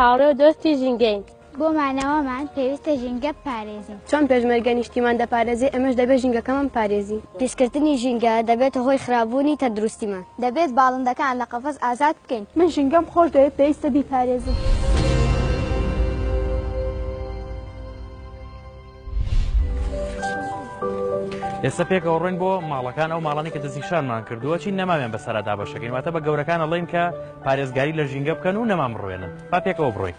هاوڕێ و دۆستی ژینگەین. بۆمانەوەمان پێویستە ژینگە بپارێزین. چۆن پێشمەرگە نیشتیمان دەپارێزی ئەمەش دەبێت ژینگەکەمان بپارێزی. پیسکردنی ژینگە دەبێت هۆی خراببوونی تەندروستیمان. دەبێت باڵندەکان لە قەفەس ئازاد بکەین. من ژینگەم خۆش دەوێت پێویستە بیپارێزم. ئێستا پێکەوە ڕۆین بۆ ماڵەکان ئەو ماڵانی کە دەستنیشانمان کردووە چی نەماوێن بەسەردا بەشەکەین واتە بە گەورەکان ئەڵێن کە پارێزگاری لە ژینگە بکەن و نەمام بڕوێنن با پێکەوە بڕۆین.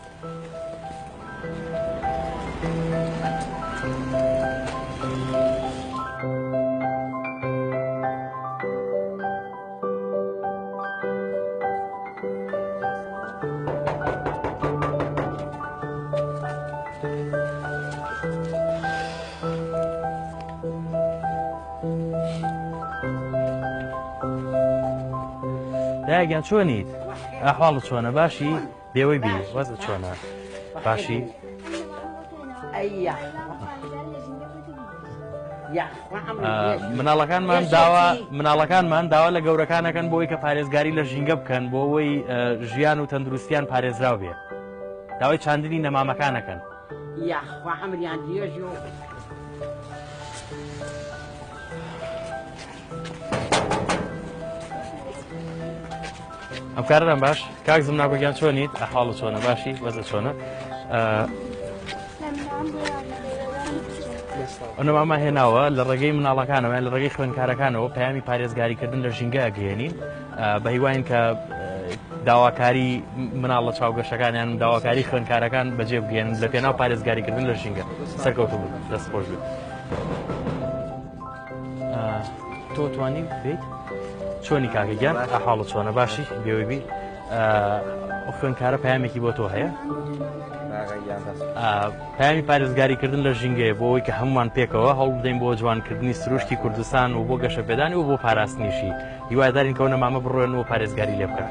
دایگیان چۆنیت؟ ئەحواڵت چۆنە باشی؟ بێوەی بی وەزت چۆنە؟ باشی؟ مناڵەکانمان داوا لە گەورەکانەکەن بۆی کە پارێزگاری لە ژینگە بکەن بۆ ئەوەی ژیان و تەندروستیان پارێزراو بێ. داوای چاندنی نەمامەکانەکەن. ئەم کارەم باش کاک زمناگۆگیان چۆنیت؟ ئەحواڵت چۆنە باشی؟ وەزت چۆنە؟ ئەنەماما هێناوە لە ڕێگەی مناڵەکانەوە لە ڕێگەی خوێندکارەکانەوە پەیامی پارێزگاریکردن لە ژینگە ئەگەێنین بە هیواین کە داواکاری مناڵە چاوگەشەکانیان داواکاری خوێندکارەکان بەجێ بگەێنن لە پێناو پارێزگاریکردن لە ژینگە سەرکەوتو بوو دەستخۆش بێت. تۆ توانی بیت؟ چۆنی کاکەگیان ئەحواڵت چۆنە باشی؟ بێوەی بی ئەو خوێندکارە پەیامێکی بۆ تۆ هەیە؟ پەیامی پارێزگاریکردن لە ژینگەیە بۆ ئەوەی کە هەمومان پێکەوە هەوڵ بدەین بۆ جوانکردنی سروشتی کوردستان و بۆ گەشەپێدانی و بۆ پاراستنیشی هیوادارین کە ئەو نەمامە بڕۆێن و پارێزگاری لێ بکەن.